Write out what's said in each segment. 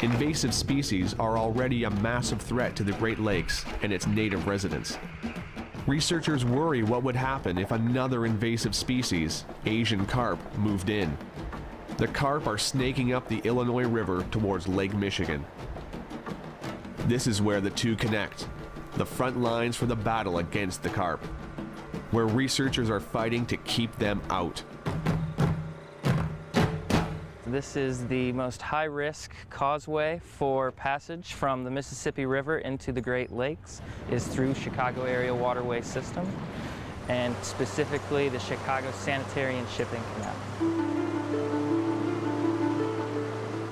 Invasive species are already a massive threat to the Great Lakes and its native residents. Researchers worry what would happen if another invasive species, Asian carp, moved in. The carp are snaking up the Illinois River towards Lake Michigan. This is where the two connect, the front lines for the battle against the carp, where researchers are fighting to keep them out. This is the most high-risk causeway for passage from the Mississippi River into the Great Lakes is through Chicago Area Waterway System, and specifically the Chicago Sanitary and Shipping Canal.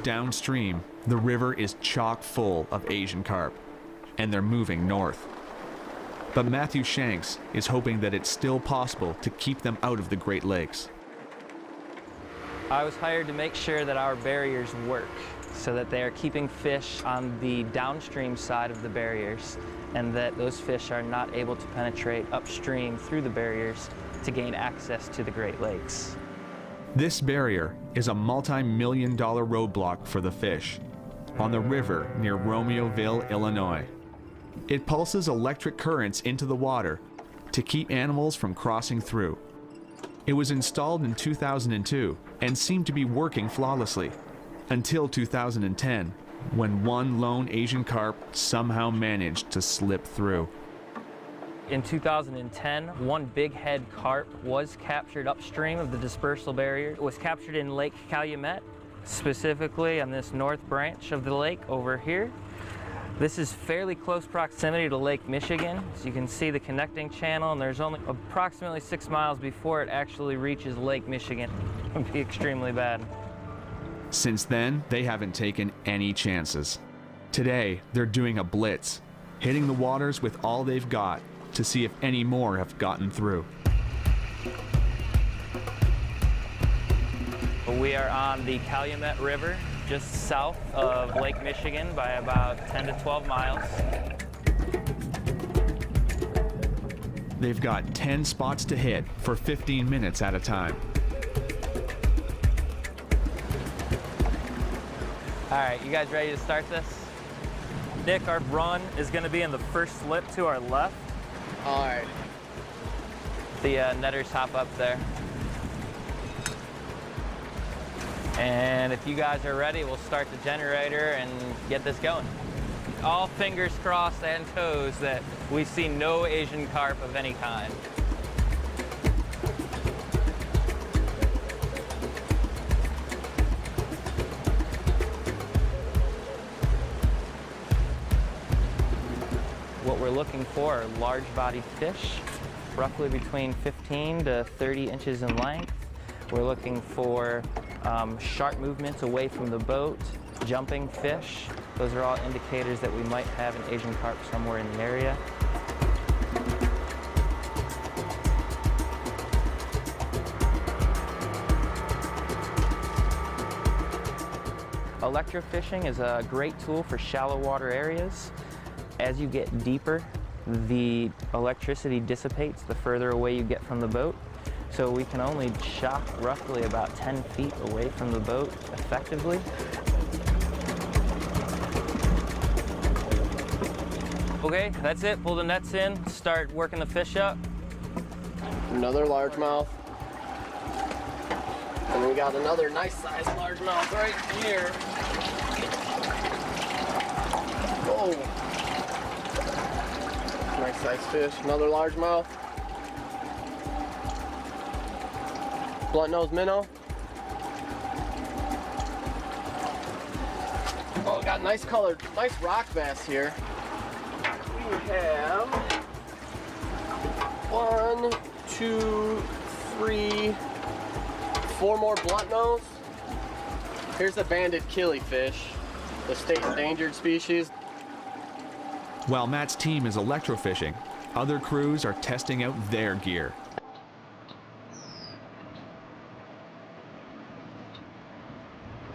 Downstream, the river is chock full of Asian carp, and they're moving north. But Matthew Shanks is hoping that it's still possible to keep them out of the Great Lakes. I was hired to make sure that our barriers work, so that they are keeping fish on the downstream side of the barriers, and that those fish are not able to penetrate upstream through the barriers to gain access to the Great Lakes. This barrier is a multi-million-dollar roadblock for the fish on the river near Romeoville, Illinois. It pulses electric currents into the water to keep animals from crossing through. It was installed in 2002 and seemed to be working flawlessly until 2010, when one lone Asian carp somehow managed to slip through. In 2010, one big head carp was captured upstream of the dispersal barrier. It was captured in Lake Calumet, specifically on this north branch of the lake over here. This is fairly close proximity to Lake Michigan, so you can see the connecting channel, and there's only approximately 6 miles before it actually reaches Lake Michigan. It would be extremely bad. Since then, they haven't taken any chances. Today, they're doing a blitz, hitting the waters with all they've got to see if any more have gotten through. We are on the Calumet River, just south of Lake Michigan by about 10 to 12 miles. They've got 10 spots to hit for 15 minutes at a time. All right, you guys ready to start this? Nick, our run is going to be in the first slip to our left. All right. The netters hop up there. And if you guys are ready, we'll start the generator and get this going. All fingers crossed and toes that we see no Asian carp of any kind. What we're looking for are large-bodied fish, roughly between 15 to 30 inches in length. We're looking for sharp movements away from the boat, jumping fish. Those are all indicators that we might have an Asian carp somewhere in the area. Electrofishing is a great tool for shallow water areas. As you get deeper, the electricity dissipates the further away you get from the boat. So we can only shock roughly about 10 feet away from the boat effectively. Okay, that's it. Pull the nets in, start working the fish up. Another largemouth. And we got another nice sized largemouth right here. Oh. Nice sized fish. Another largemouth. Blunt-nosed minnow. Oh, got nice colored, nice rock bass here. We have 1, 2, 3, 4 more blunt-nose. Here's a banded killifish, the state endangered species. While Matt's team is electrofishing, other crews are testing out their gear.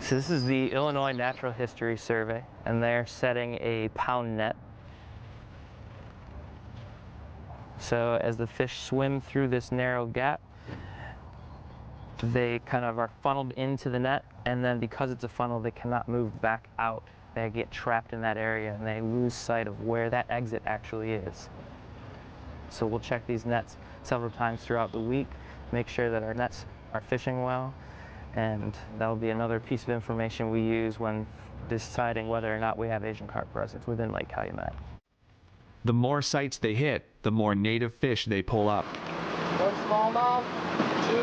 So this is the Illinois Natural History Survey, and they're setting a pound net. So as the fish swim through this narrow gap, they kind of are funneled into the net, and then because it's a funnel, they cannot move back out they get trapped in that area and they lose sight of where that exit actually is. So we'll check these nets several times throughout the week, make sure that our nets are fishing well, and that'll be another piece of information we use when deciding whether or not we have Asian carp presence within Lake Calumet. The more sites they hit, the more native fish they pull up. One smallmouth, 2,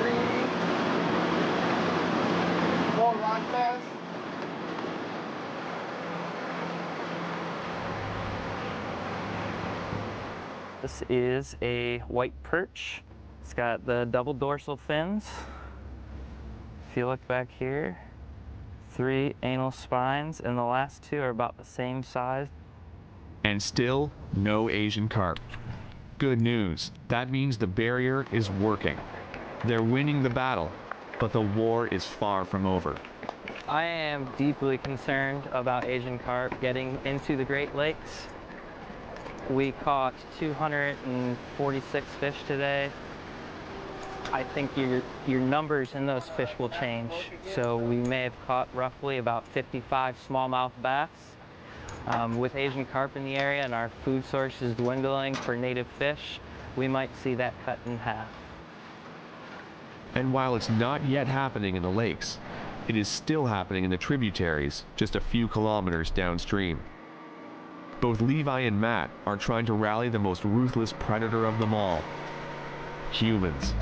3, 4 rock bass. This is a white perch. It's got the double dorsal fins. If you look back here, 3 anal spines, and the last 2 are about the same size. And still, no Asian carp. Good news. That means the barrier is working. They're winning the battle, but the war is far from over. I am deeply concerned about Asian carp getting into the Great Lakes. We caught 246 fish today. I think your numbers in those fish will change. So we may have caught roughly about 55 smallmouth bass. With Asian carp in the area and our food sources dwindling for native fish, we might see that cut in half. And while it's not yet happening in the lakes, it is still happening in the tributaries just a few kilometers downstream. Both Levi and Matt are trying to rally the most ruthless predator of them all, humans.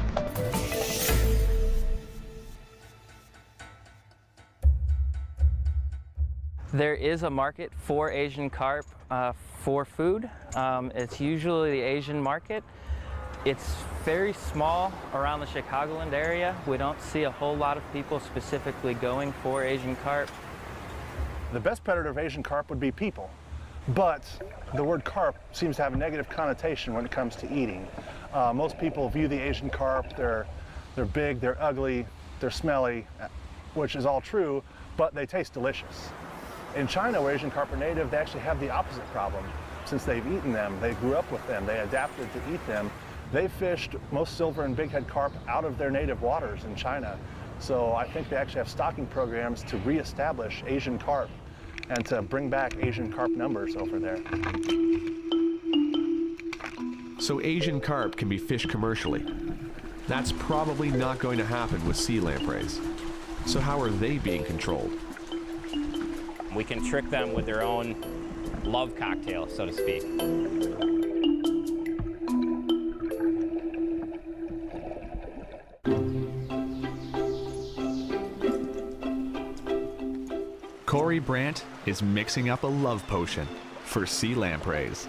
There is a market for Asian carp for food. It's usually the Asian market. It's very small around the Chicagoland area. We don't see a whole lot of people specifically going for Asian carp. The best predator of Asian carp would be people, but the word carp seems to have a negative connotation when it comes to eating. Most people view the Asian carp, they're big, they're ugly, they're smelly, which is all true, but they taste delicious. In China, where Asian carp are native, they actually have the opposite problem. Since they've eaten them, they grew up with them, they adapted to eat them. They fished most silver and bighead carp out of their native waters in China. So I think they actually have stocking programs to reestablish Asian carp and to bring back Asian carp numbers over there. So Asian carp can be fished commercially. That's probably not going to happen with sea lampreys. So how are they being controlled? We can trick them with their own love cocktail, so to speak. Corey Brandt is mixing up a love potion for sea lampreys.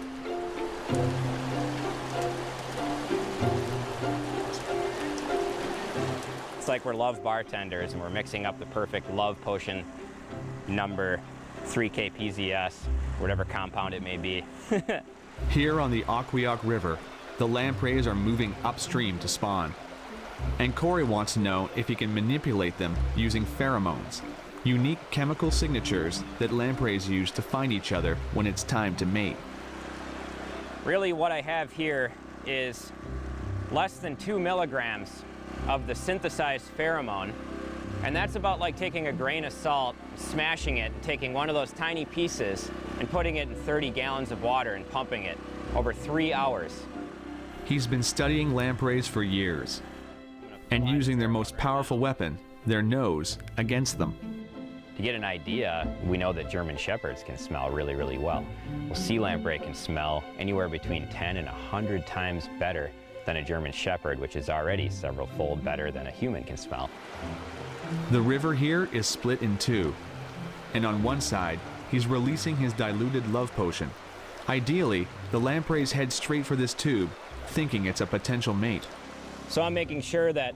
It's like we're love bartenders and we're mixing up the perfect love potion number 3K PZS, whatever compound it may be. Here on the Aquioc River, the lampreys are moving upstream to spawn. And Corey wants to know if he can manipulate them using pheromones, unique chemical signatures that lampreys use to find each other when it's time to mate. Really what I have here is less than 2 milligrams of the synthesized pheromone. And that's about like taking a grain of salt, smashing it, and taking one of those tiny pieces and putting it in 30 gallons of water and pumping it over 3 hours. He's been studying lampreys for years and using their most powerful weapon, their nose, against them. To get an idea, we know that German shepherds can smell really, really well. Well, sea lamprey can smell anywhere between 10 and 100 times better than a German shepherd, which is already several fold better than a human can smell. The river here is split in two, and on one side, he's releasing his diluted love potion. Ideally, the lampreys head straight for this tube, thinking it's a potential mate. So I'm making sure that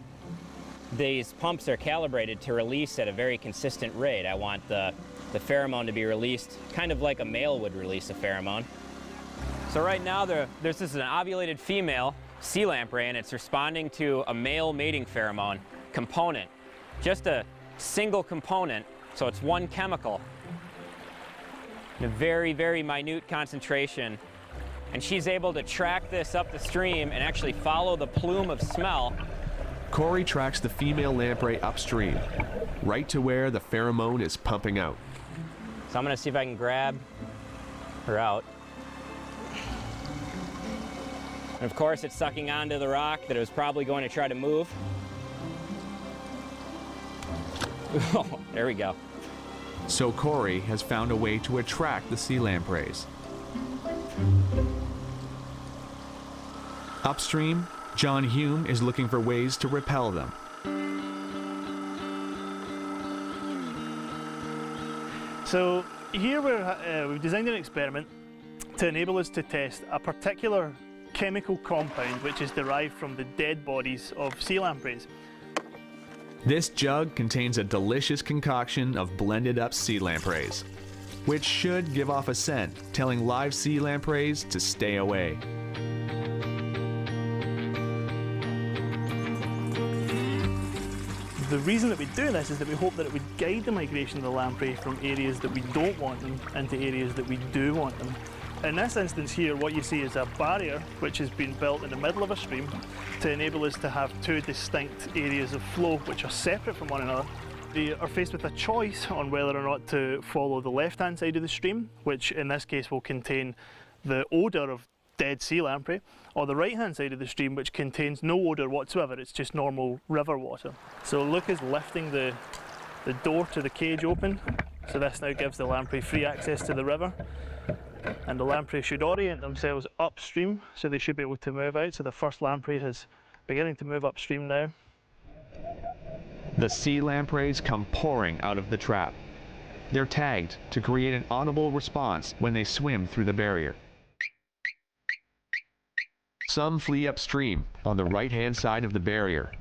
these pumps are calibrated to release at a very consistent rate. I want the pheromone to be released kind of like a male would release a pheromone. So right now this is an ovulated female sea lamprey, and it's responding to a male mating pheromone component. Just a single component, so it's one chemical in a very, very minute concentration. And she's able to track this up the stream and actually follow the plume of smell. Corey tracks the female lamprey upstream, right to where the pheromone is pumping out. So I'm gonna see if I can grab her out. And of course, it's sucking onto the rock that it was probably going to try to move. Oh, there we go. So Corey has found a way to attract the sea lampreys. Upstream, John Hume is looking for ways to repel them. So here we've designed an experiment to enable us to test a particular chemical compound which is derived from the dead bodies of sea lampreys. This jug contains a delicious concoction of blended up sea lampreys, which should give off a scent telling live sea lampreys to stay away. The reason that we do this is that we hope that it would guide the migration of the lamprey from areas that we don't want them into areas that we do want them. In this instance here, what you see is a barrier which has been built in the middle of a stream to enable us to have two distinct areas of flow which are separate from one another. They are faced with a choice on whether or not to follow the left-hand side of the stream, which in this case will contain the odour of dead sea lamprey, or the right-hand side of the stream which contains no odour whatsoever, it's just normal river water. So Luke is lifting the door to the cage open, so this now gives the lamprey free access to the river. And the lamprey should orient themselves upstream, so they should be able to move out. So the first lamprey is beginning to move upstream now. The sea lampreys come pouring out of the trap. They're tagged to create an audible response when they swim through the barrier. Some flee upstream on the right-hand side of the barrier.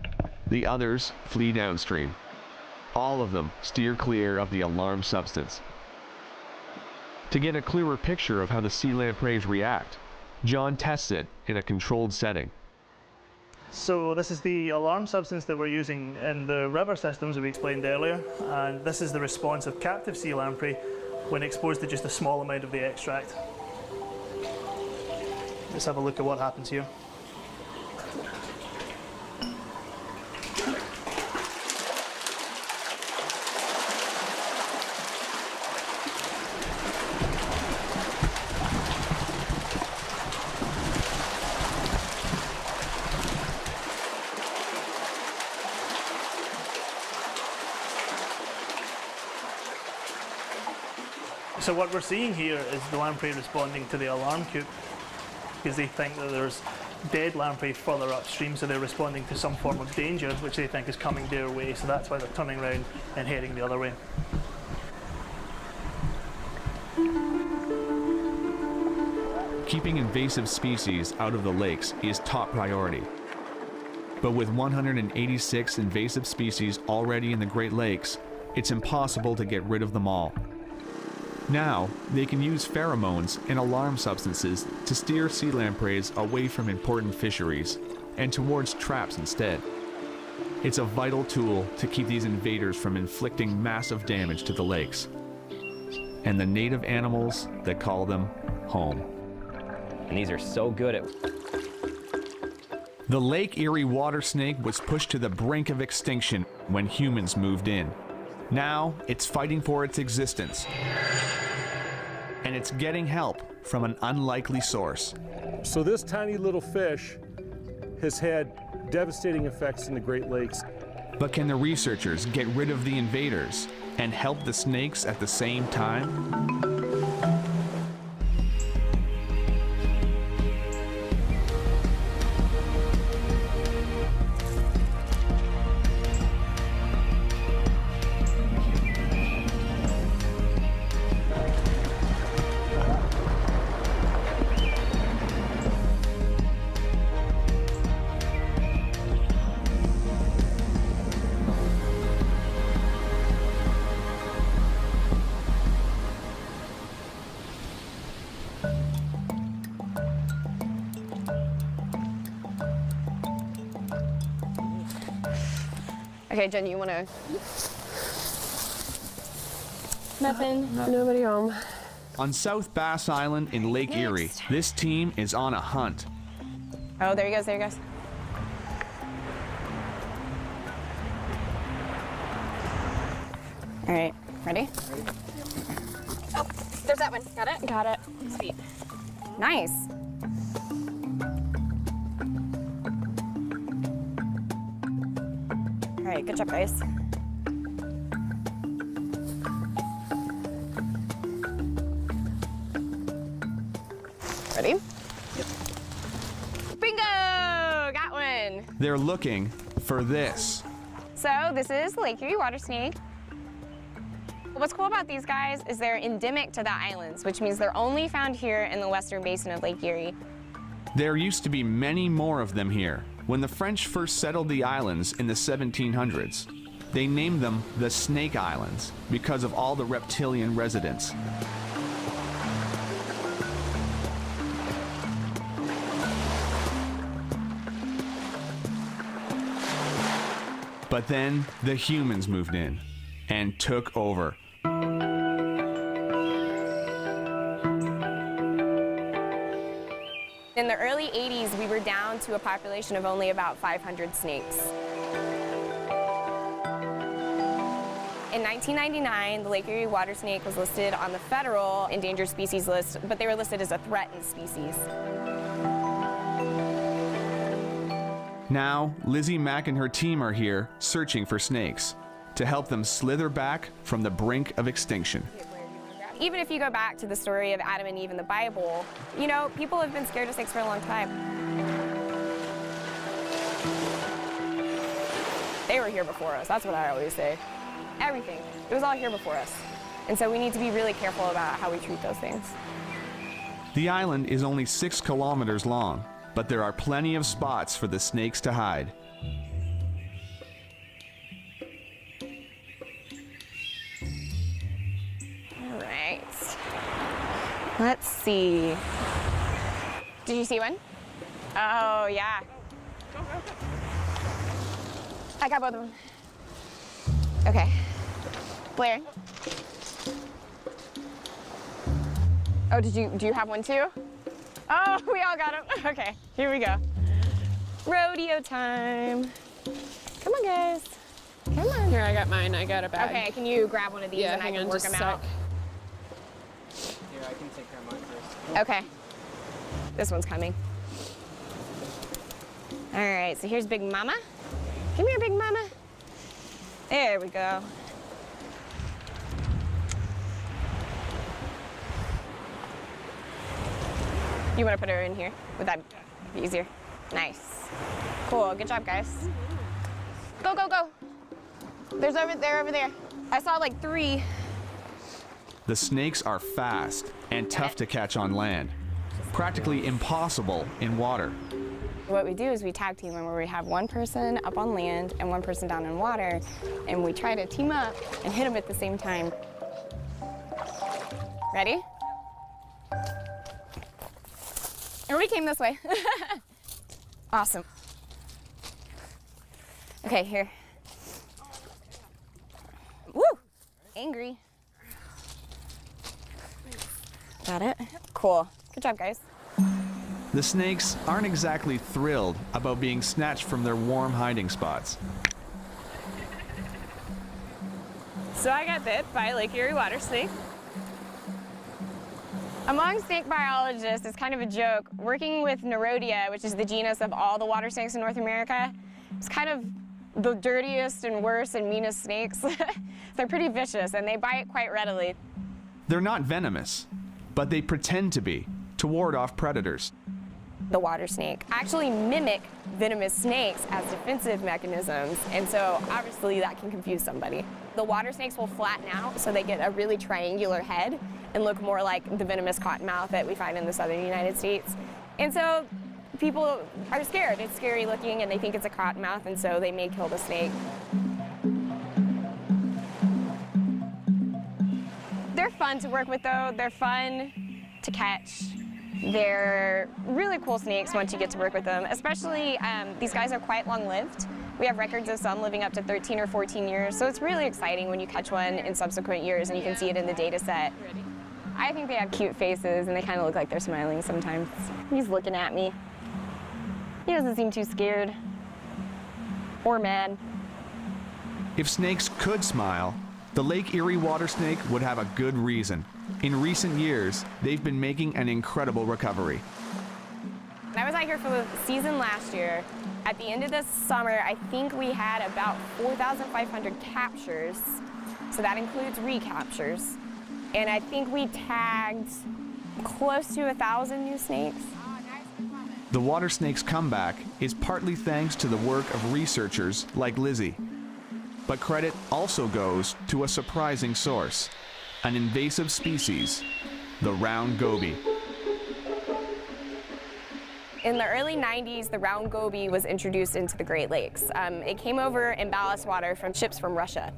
The others flee downstream. All of them steer clear of the alarm substance. To get a clearer picture of how the sea lampreys react, John tests it in a controlled setting. So this is the alarm substance that we're using in the river systems that we explained earlier, and this is the response of captive sea lamprey when exposed to just a small amount of the extract. Let's have a look at what happens here. So what we're seeing here is the lamprey responding to the alarm cue because they think that there's dead lamprey further upstream, so they're responding to some form of danger which they think is coming their way, so that's why they're turning around and heading the other way. Keeping invasive species out of the lakes is top priority. But with 186 invasive species already in the Great Lakes, it's impossible to get rid of them all. Now, they can use pheromones and alarm substances to steer sea lampreys away from important fisheries and towards traps instead. It's a vital tool to keep these invaders from inflicting massive damage to the lakes and the native animals that call them home. And these are so good at... The Lake Erie water snake was pushed to the brink of extinction when humans moved in. Now, it's fighting for its existence. And it's getting help from an unlikely source. So this tiny little fish has had devastating effects in the Great Lakes. But can the researchers get rid of the invaders and help the snakes at the same time? Okay, Jen, you want to? Nothing. Nobody home. On South Bass Island in Lake Erie, this team is on a hunt. Oh, there he goes, there he goes. All right, ready? Oh, there's that one. Got it? Got it. Sweet. Nice. All right, good job, guys. Ready? Yep. Bingo! Got one. They're looking for this. So this is the Lake Erie water snake. What's cool about these guys is they're endemic to the islands, which means they're only found here in the western basin of Lake Erie. There used to be many more of them here. When the French first settled the islands in the 1700s, they named them the Snake Islands because of all the reptilian residents. But then the humans moved in and took over. In the early 80s, we were down to a population of only about 500 snakes. In 1999, the Lake Erie water snake was listed on the federal endangered species list, but they were listed as a threatened species. Now, Lizzie Mack and her team are here searching for snakes to help them slither back from the brink of extinction. Even if you go back to the story of Adam and Eve in the Bible, you know, people have been scared of snakes for a long time. They were here before us, that's what I always say. Everything, it was all here before us. And so we need to be really careful about how we treat those things. The island is only 6 kilometers long, but there are plenty of spots for the snakes to hide. All right. Let's see. Did you see one? Oh, yeah. I got both of them. Okay. Blair. Oh, do you have one too? Oh, we all got him. Okay, here we go. Rodeo time. Come on, guys. Come on. Here, I got mine. I got a bag. Okay, can you grab one of these Yeah, and I hang can on work just them a out? sec. Here, I can take care of mine first. Okay. This one's coming. All right, so here's Big Mama. Come here, Big Mama. There we go. You want to put her in here? Would that be easier? Nice. Cool, good job, guys. Go, go, go. They're over there. I saw like 3. The snakes are fast and tough to catch on land, practically impossible in water. What we do is we tag team them where we have one person up on land and one person down in water, and we try to team up and hit them at the same time. Ready? Everybody came this way. Awesome. Okay, here. Woo! Angry. Got it? Cool. Good job, guys. The snakes aren't exactly thrilled about being snatched from their warm hiding spots. So I got bit by a Lake Erie water snake. Among snake biologists, it's kind of a joke. Working with Neurodia, which is the genus of all the water snakes in North America, it's kind of the dirtiest and worst and meanest snakes. They're pretty vicious and they bite quite readily. They're not venomous, but they pretend to be, to ward off predators. The water snake actually mimic venomous snakes as defensive mechanisms, and so obviously that can confuse somebody. The water snakes will flatten out so they get a really triangular head and look more like the venomous cottonmouth that we find in the southern United States. And so people are scared. It's scary looking and they think it's a cottonmouth, and so they may kill the snake. They're fun to work with though. They're fun to catch. They're really cool snakes once you get to work with them, especially these guys are quite long-lived. We have records of some living up to 13 or 14 years, so it's really exciting when you catch one in subsequent years and you can see it in the data set. I think they have cute faces and they kind of look like they're smiling sometimes. He's looking at me. He doesn't seem too scared or mad. If snakes could smile, The Lake Erie water snake would have a good reason. In recent years, they've been making an incredible recovery. When I was out here for the season last year, at the end of this summer, I think we had about 4,500 captures. So that includes recaptures. And I think we tagged close to 1,000 new snakes. The water snake's comeback is partly thanks to the work of researchers like Lizzie. But credit also goes to a surprising source, an invasive species, the round goby. In the early 90s, the round goby was introduced into the Great Lakes. It came over in ballast water from ships from Russia.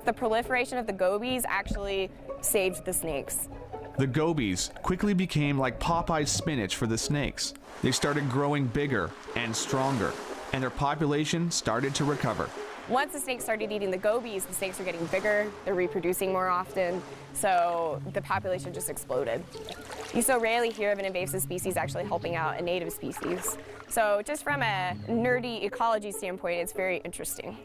The proliferation of the gobies actually saved the snakes. The gobies quickly became like Popeye's spinach for the snakes. They started growing bigger and stronger, and their population started to recover. Once the snakes started eating the gobies, the snakes are getting bigger, they're reproducing more often, so the population just exploded. You so rarely hear of an invasive species actually helping out a native species. So just from a nerdy ecology standpoint, it's very interesting.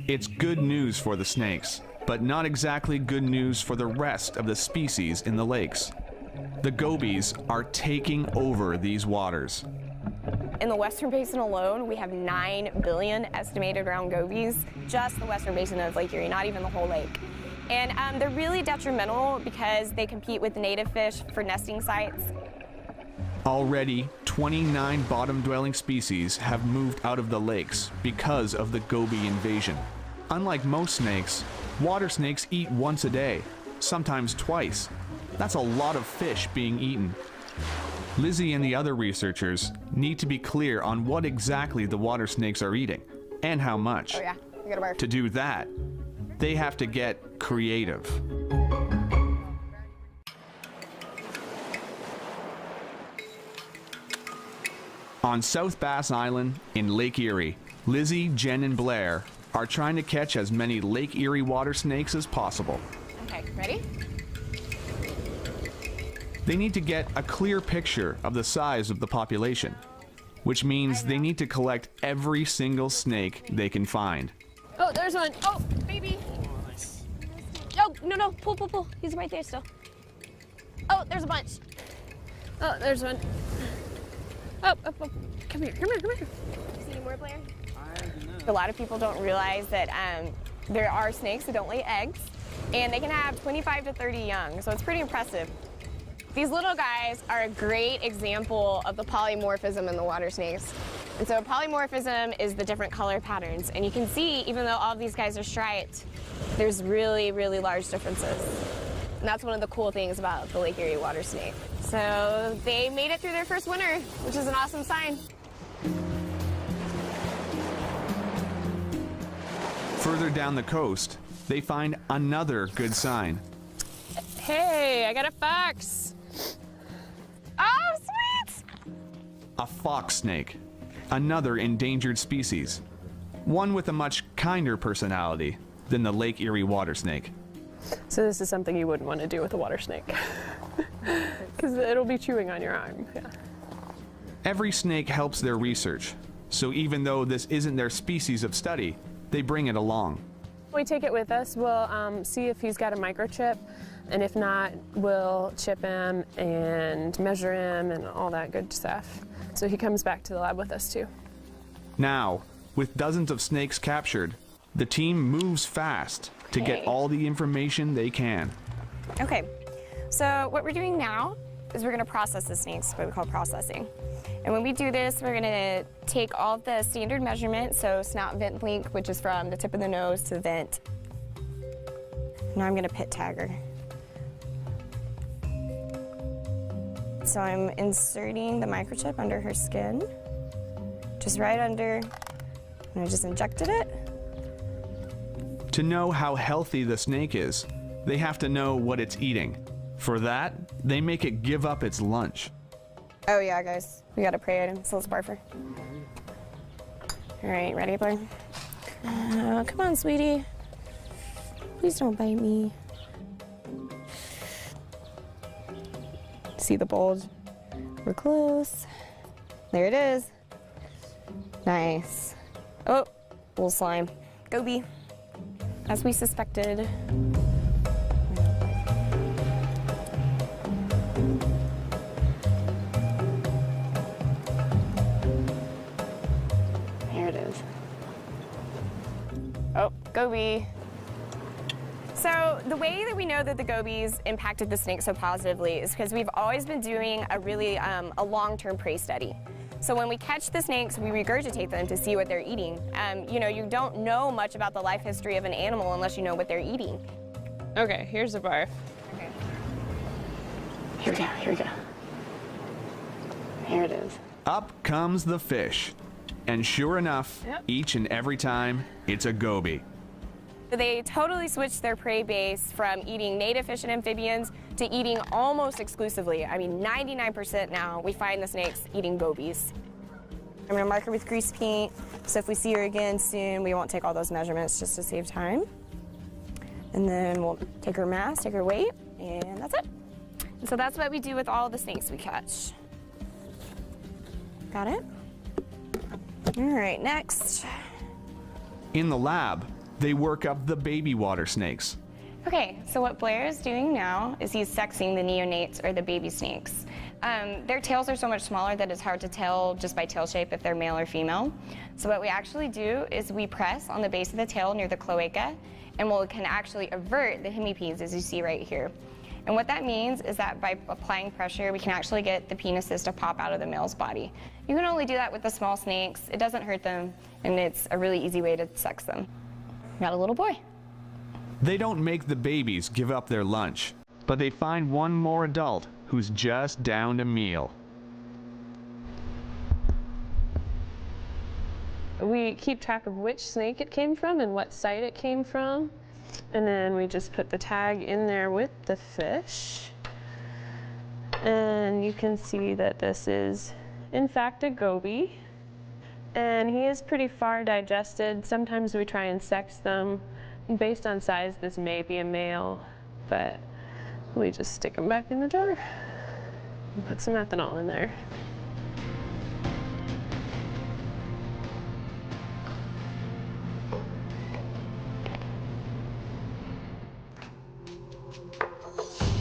It's good news for the snakes, but not exactly good news for the rest of the species in the lakes. The gobies are taking over these waters. In the Western Basin alone, we have 9 billion estimated round gobies, just the Western Basin of Lake Erie, not even the whole lake. And they're really detrimental because they compete with native fish for nesting sites. Already, 29 bottom-dwelling species have moved out of the lakes because of the goby invasion. Unlike most snakes, water snakes eat once a day, sometimes twice. That's a lot of fish being eaten. Lizzie and the other researchers need to be clear on what exactly the water snakes are eating and how much. Oh yeah, we gotta barf. To do that, they have to get creative. On South Bass Island in Lake Erie, Lizzie, Jen, and Blair are trying to catch as many Lake Erie water snakes as possible. Okay, ready? They need to get a clear picture of the size of the population, which means they need to collect every single snake they can find. Oh, there's one. Oh, baby. Oh, no, pull. He's right there still. Oh, there's a bunch. Oh, there's one. Oh, come here. See any more, Blair? A lot of people don't realize that there are snakes that don't lay eggs, and they can have 25 to 30 young, so it's pretty impressive. These little guys are a great example of the polymorphism in the water snakes. And so polymorphism is the different color patterns. And you can see, even though all of these guys are striped, there's really, really large differences. And that's one of the cool things about the Lake Erie water snake. So they made it through their first winter, which is an awesome sign. Further down the coast, they find another good sign. Hey, I got a fox. Oh, sweet! A fox snake, another endangered species. One with a much kinder personality than the Lake Erie water snake. So this is something you wouldn't want to do with a water snake. Because it'll be chewing on your arm. Yeah. Every snake helps their research, so even though this isn't their species of study, they bring it along. We take it with us. We'll see if he's got a microchip, and if not, we'll chip him and measure him and all that good stuff. So he comes back to the lab with us too. Now, with dozens of snakes captured, the team moves fast to get all the information they can. Okay, so what we're doing now is we're gonna process the snakes, what we call processing. And when we do this, we're gonna take all of the standard measurements, so snout vent length, which is from the tip of the nose to the vent. Now I'm gonna pit tag her. So I'm inserting the microchip under her skin, just right under, and I just injected it. To know how healthy the snake is, they have to know what it's eating. For that, they make it give up its lunch. Oh yeah, guys, we gotta pray at him, so let's barf her. All right, ready, Blair? Come on, sweetie. Please don't bite me. See the bulge? We're close. There it is. Nice. Oh, little slime. Goby. as we suspected. Here it is. Oh, Goby. So the way that we know that the gobies impacted the snake so positively is because we've always been doing a long-term prey study. So when we catch the snakes, we regurgitate them to see what they're eating. You know, you don't know much about the life history of an animal unless you know what they're eating. Okay, here's the barf. Okay. Here we go, here we go. Here it is. Up comes the fish. And sure enough, each and every time, it's a goby. They totally switched their prey base from eating native fish and amphibians to eating almost exclusively, I mean 99% now, we find the snakes eating gobies. I'm gonna mark her with grease paint, so if we see her again soon, we won't take all those measurements just to save time. And then we'll take her mass, take her weight, and that's it. And so that's what we do with all the snakes we catch. Got it? All right, next. In the lab, they work up the baby water snakes. Okay, so what Blair is doing now is he's sexing the neonates, or the baby snakes. Their tails are so much smaller that it's hard to tell just by tail shape if they're male or female. So what we actually do is we press on the base of the tail near the cloaca, and we can actually avert the hemipenes, as you see right here. And what that means is that by applying pressure, we can actually get the penises to pop out of the male's body. You can only do that with the small snakes. It doesn't hurt them, and it's a really easy way to sex them. Got a little boy. They don't make the babies give up their lunch, but they find one more adult who's just downed a meal. We keep track of which snake it came from and what site it came from. And then we just put the tag in there with the fish. And you can see that this is, in fact, a goby. And he is pretty far digested. Sometimes we try and sex them. Based on size, this may be a male, but we just stick him back in the jar and put some ethanol in there.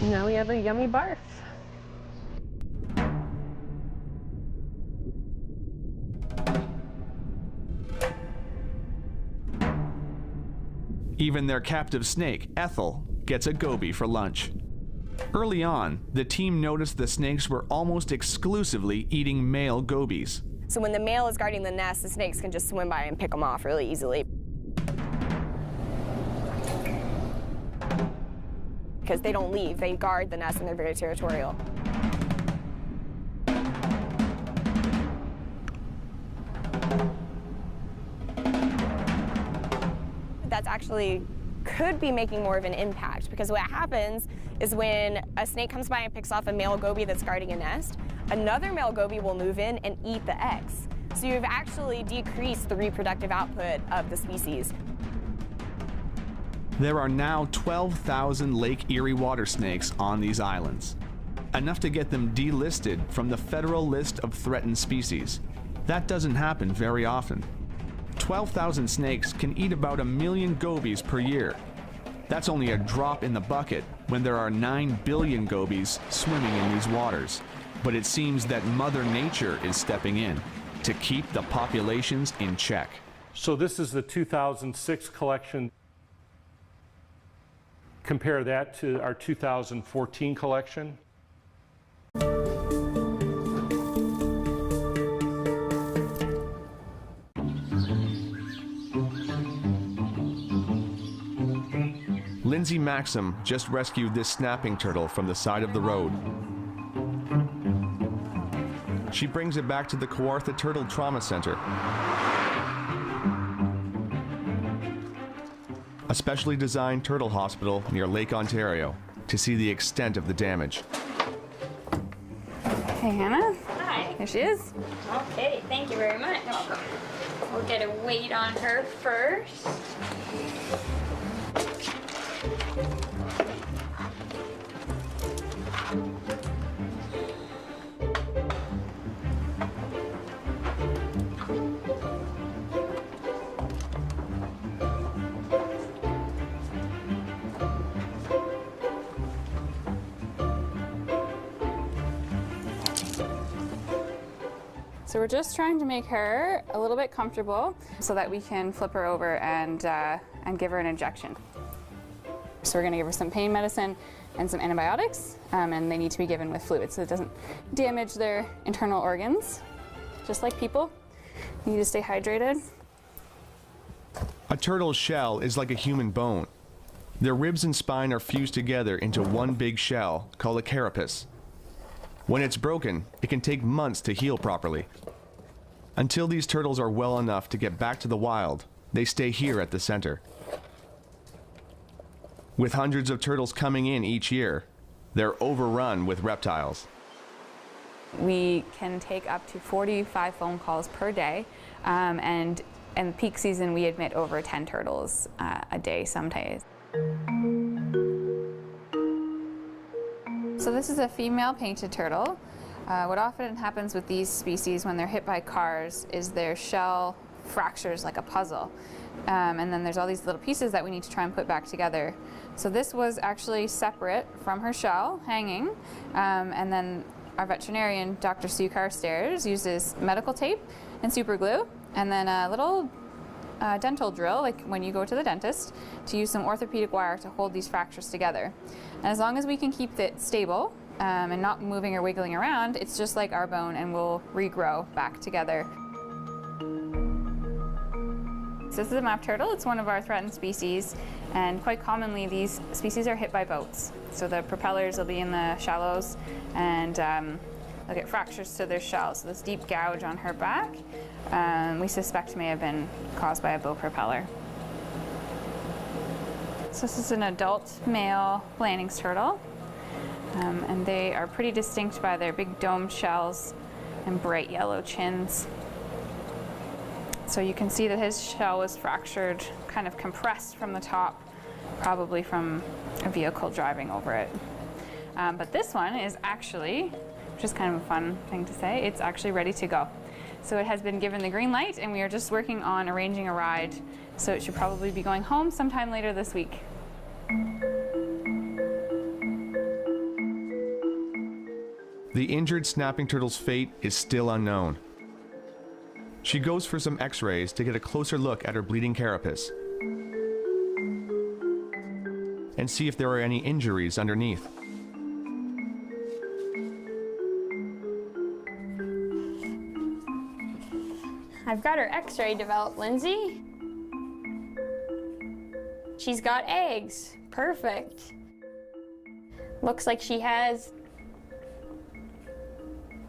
And now we have a yummy barf. Even their captive snake, Ethel, gets a goby for lunch. Early on, the team noticed the snakes were almost exclusively eating male gobies. So when the male is guarding the nest, the snakes can just swim by and pick them off really easily. Because they don't leave, they guard the nest and they're very territorial. That's actually could be making more of an impact, because what happens is when a snake comes by and picks off a male goby that's guarding a nest, another male goby will move in and eat the eggs. So you've actually decreased the reproductive output of the species. There are now 12,000 Lake Erie water snakes on these islands, enough to get them delisted from the federal list of threatened species. That doesn't happen very often. 12,000 snakes can eat about 1 million gobies per year. That's only a drop in the bucket when there are 9 billion gobies swimming in these waters. But it seems that Mother Nature is stepping in to keep the populations in check. So this is the 2006 collection. Compare that to our 2014 collection. Lindsay Maxim just rescued this snapping turtle from the side of the road. She brings it back to the Kawartha Turtle Trauma Center, a specially designed turtle hospital near Lake Ontario, to see the extent of the damage. Hey, Hannah. Hi. Here she is. Okay, thank you very much. You're welcome. We'll get a weight on her first. So we're just trying to make her a little bit comfortable so that we can flip her over and give her an injection. So we're going to give her some pain medicine and some antibiotics, and they need to be given with fluid so it doesn't damage their internal organs. Just like people, you need to stay hydrated. A turtle's shell is like a human bone. Their ribs and spine are fused together into one big shell called a carapace. When it's broken, it can take months to heal properly. Until these turtles are well enough to get back to the wild, they stay here at the center. With hundreds of turtles coming in each year, they're overrun with reptiles. We can take up to 45 phone calls per day, and in peak season we admit over 10 turtles a day some days. So this is a female painted turtle. What often happens with these species when they're hit by cars is their shell fractures like a puzzle. And then there's all these little pieces that we need to try and put back together. So this was actually separate from her shell, hanging, and then our veterinarian, Dr. Sue Carstairs, uses medical tape and super glue, and then a little dental drill, like when you go to the dentist, to use some orthopedic wire to hold these fractures together. And as long as we can keep it stable and not moving or wiggling around, it's just like our bone and will regrow back together. So this is a map turtle. It's one of our threatened species, and quite commonly these species are hit by boats. So the propellers will be in the shallows, and they'll get fractures to their shell. So this deep gouge on her back, we suspect may have been caused by a boat propeller. So this is an adult male Blanding's turtle, and they are pretty distinct by their big domed shells and bright yellow chins. So you can see that his shell was fractured, kind of compressed from the top, probably from a vehicle driving over it. But this one is actually, which is kind of a fun thing to say, it's actually ready to go. So it has been given the green light, and we are just working on arranging a ride. So it should probably be going home sometime later this week. The injured snapping turtle's fate is still unknown. She goes for some x-rays to get a closer look at her bleeding carapace and see if there are any injuries underneath. I've got her x-ray developed, Lindsay. She's got eggs. Perfect. Looks like she has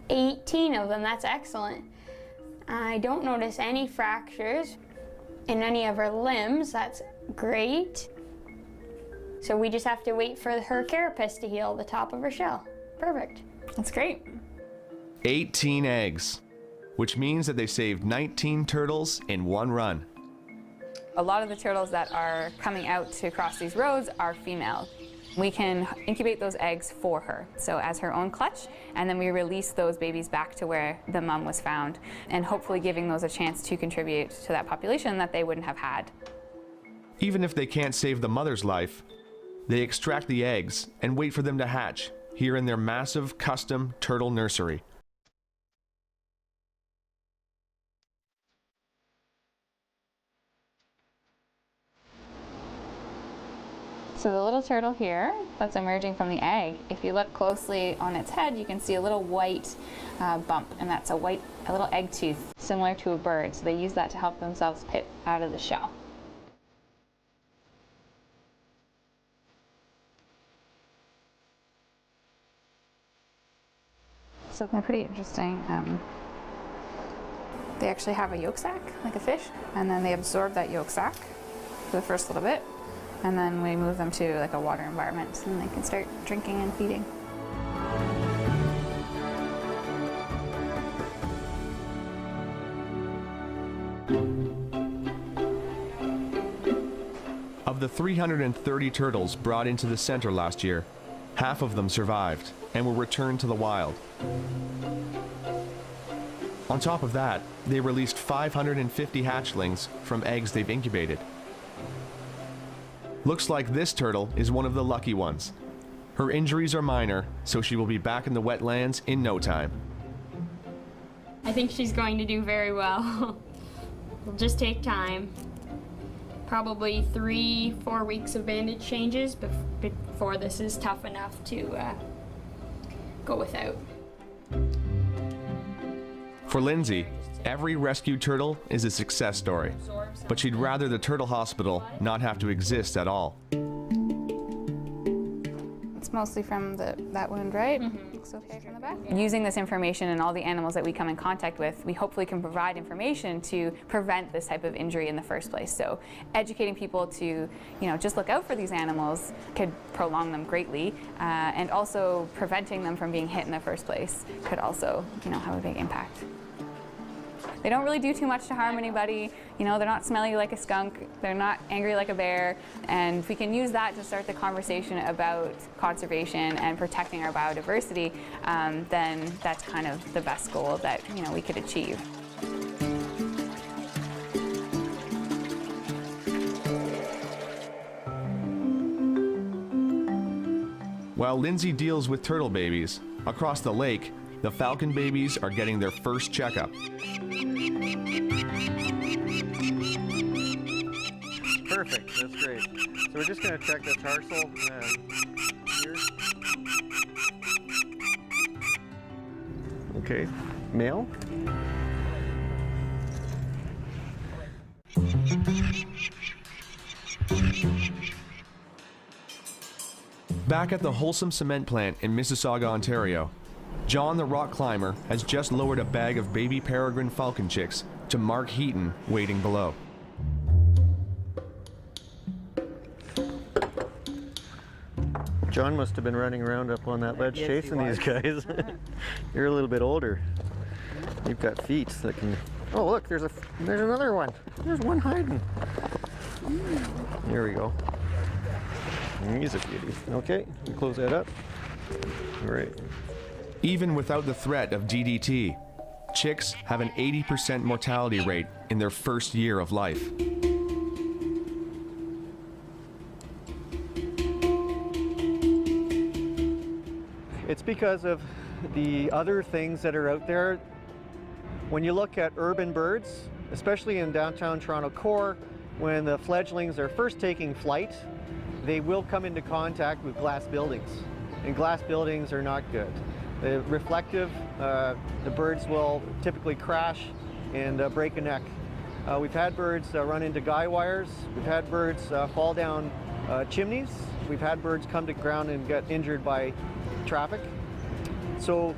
18 of them. That's excellent. I don't notice any fractures in any of her limbs. That's great. So we just have to wait for her carapace to heal the top of her shell. Perfect. That's great. 18 eggs, which means that they saved 19 turtles in one run. A lot of the turtles that are coming out to cross these roads are female. We can incubate those eggs for her, so as her own clutch, and then we release those babies back to where the mom was found, and hopefully giving those a chance to contribute to that population that they wouldn't have had. Even if they can't save the mother's life, they extract the eggs and wait for them to hatch here in their massive custom turtle nursery. So the little turtle here that's emerging from the egg, if you look closely on its head, you can see a little white bump, and that's a little egg tooth, similar to a bird. So they use that to help themselves pit out of the shell. So they're pretty interesting. They actually have a yolk sac, like a fish, and then they absorb that yolk sac for the first little bit. And then we move them to like a water environment, and they can start drinking and feeding. Of the 330 turtles brought into the center last year, half of them survived and were returned to the wild. On top of that, they released 550 hatchlings from eggs they've incubated. Looks like this turtle is one of the lucky ones. Her injuries are minor, so she will be back in the wetlands in no time. I think she's going to do very well. It'll just take time. Probably 3-4 weeks of bandage changes before this is tough enough to go without. For Lindsay, every rescued turtle is a success story, but she'd rather the turtle hospital not have to exist at all. It's mostly from that wound, right? Looks okay from the back. Using this information and all the animals that we come in contact with, we hopefully can provide information to prevent this type of injury in the first place. So educating people to, just look out for these animals could prolong them greatly, and also preventing them from being hit in the first place could also, have a big impact. They don't really do too much to harm anybody. They're not smelly like a skunk. They're not angry like a bear. And if we can use that to start the conversation about conservation and protecting our biodiversity, then that's kind of the best goal that we could achieve. While Lindsay deals with turtle babies, across the lake, the falcon babies are getting their first checkup. Perfect, that's great. So we're just going to check the tarsal here. Okay, male. Back at the Wholesome Cement Plant in Mississauga, Ontario, John the rock climber has just lowered a bag of baby peregrine falcon chicks to Mark Heaton waiting below. John must have been running around up on that ledge chasing these guys. You're a little bit older. You've got feet that can... Oh look, there's another one. There's one hiding. Here we go. He's a beauty. Okay, we close that up. All right. Even without the threat of DDT, chicks have an 80% mortality rate in their first year of life. It's because of the other things that are out there. When you look at urban birds, especially in downtown Toronto core, when the fledglings are first taking flight, they will come into contact with glass buildings, and glass buildings are not good. They're reflective, the birds will typically crash and break a neck. We've had birds run into guy wires, we've had birds fall down chimneys, we've had birds come to ground and get injured by traffic. So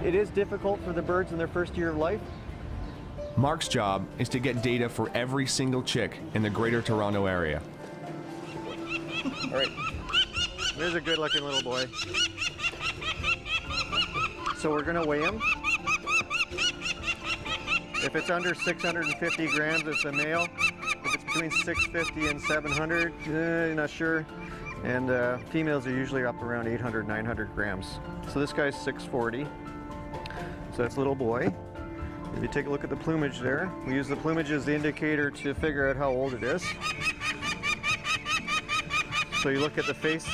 it is difficult for the birds in their first year of life. Mark's job is to get data for every single chick in the Greater Toronto area. All right, there's a good-looking little boy. So we're gonna weigh him. If it's under 650 grams, it's a male. If it's between 650 and 700, not sure. And females are usually up around 800, 900 grams. So this guy's 640. So that's a little boy. If you take a look at the plumage there, we use the plumage as the indicator to figure out how old it is. So you look at the face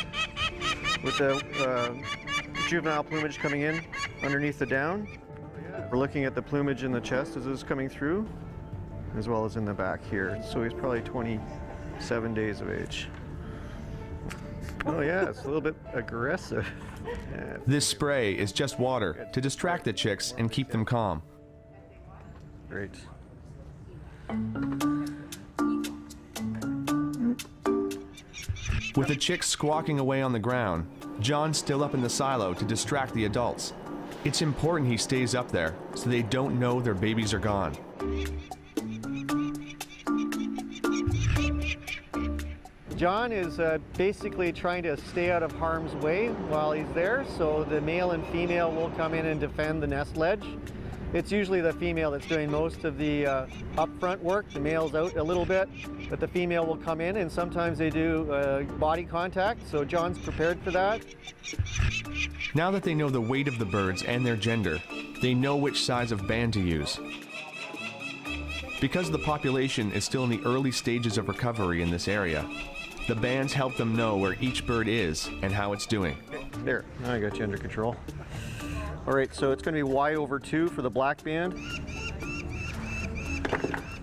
with the juvenile plumage coming in underneath the down. We're looking at the plumage in the chest as it's coming through, as well as in the back here. So he's probably 27 days of age. Oh yeah, it's a little bit aggressive. Yeah. This spray is just water to distract the chicks and keep them calm. Great. With the chicks squawking away on the ground, John's still up in the silo to distract the adults. It's important he stays up there so they don't know their babies are gone. John is basically trying to stay out of harm's way while he's there, so the male and female will come in and defend the nest ledge. It's usually the female that's doing most of the upfront work. The male's out a little bit, but the female will come in, and sometimes they do body contact, so John's prepared for that. Now that they know the weight of the birds and their gender, they know which size of band to use. Because the population is still in the early stages of recovery in this area, the bands help them know where each bird is and how it's doing. There, now I got you under control. All right, so it's going to be Y/2 for the black band.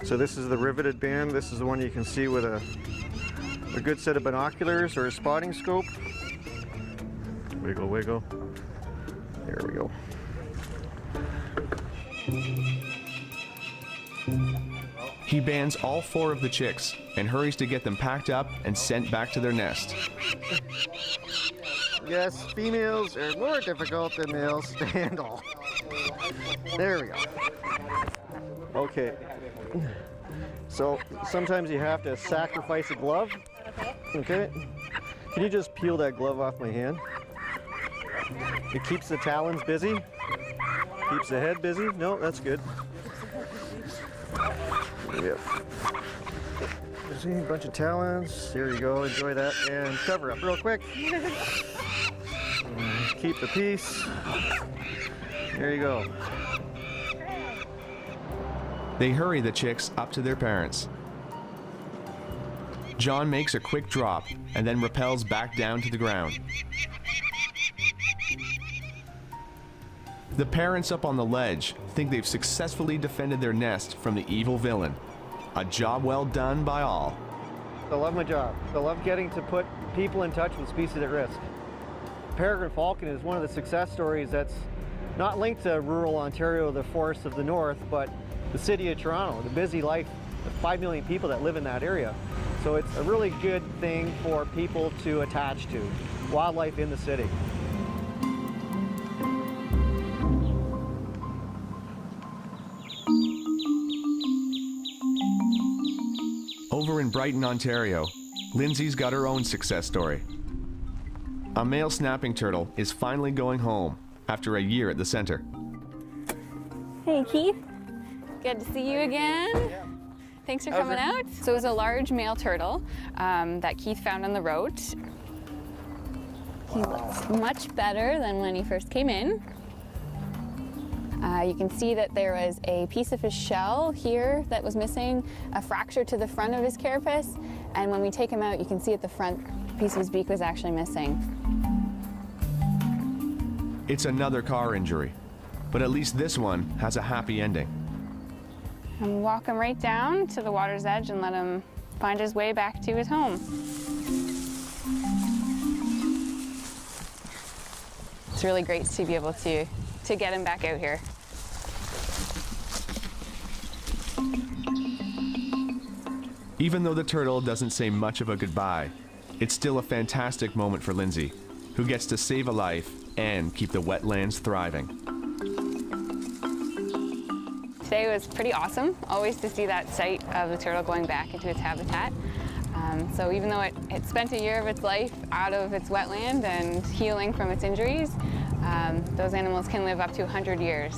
So this is the riveted band. This is the one you can see with a good set of binoculars or a spotting scope. Wiggle, wiggle. There we go. He bands all 4 of the chicks and hurries to get them packed up and sent back to their nest. Yes, females are more difficult than males to handle. There we go. Okay. So sometimes you have to sacrifice a glove. Okay. Can you just peel that glove off my hand? It keeps the talons busy. Keeps the head busy. No, that's good. Yep. See, a bunch of talons. Here you go. Enjoy that and cover up real quick. Keep the peace. There you go. They hurry the chicks up to their parents. John makes a quick drop and then rappels back down to the ground. The parents up on the ledge think they've successfully defended their nest from the evil villain. A job well done by all. I love my job. I love getting to put people in touch with species at risk. Peregrine falcon is one of the success stories that's not linked to rural Ontario, the forests of the north, but the city of Toronto, the busy life of 5 million people that live in that area. So it's a really good thing for people to attach to, wildlife in the city. Over in Brighton, Ontario, Lindsay's got her own success story. A male snapping turtle is finally going home after a year at the center. Hey Keith, good to see you again. Thanks for coming out. So it was a large male turtle that Keith found on the road. He looks much better than when he first came in. You can see that there was a piece of his shell here that was missing, a fracture to the front of his carapace, and when we take him out, you can see at the front, a piece of his beak was actually missing. It's another car injury, but at least this one has a happy ending. And walk him right down to the water's edge and let him find his way back to his home. It's really great to be able to get him back out here. Even though the turtle doesn't say much of a goodbye, it's still a fantastic moment for Lindsay, who gets to save a life and keep the wetlands thriving. Today was pretty awesome, always to see that sight of the turtle going back into its habitat. So even though it spent a year of its life out of its wetland and healing from its injuries, those animals can live up to 100 years.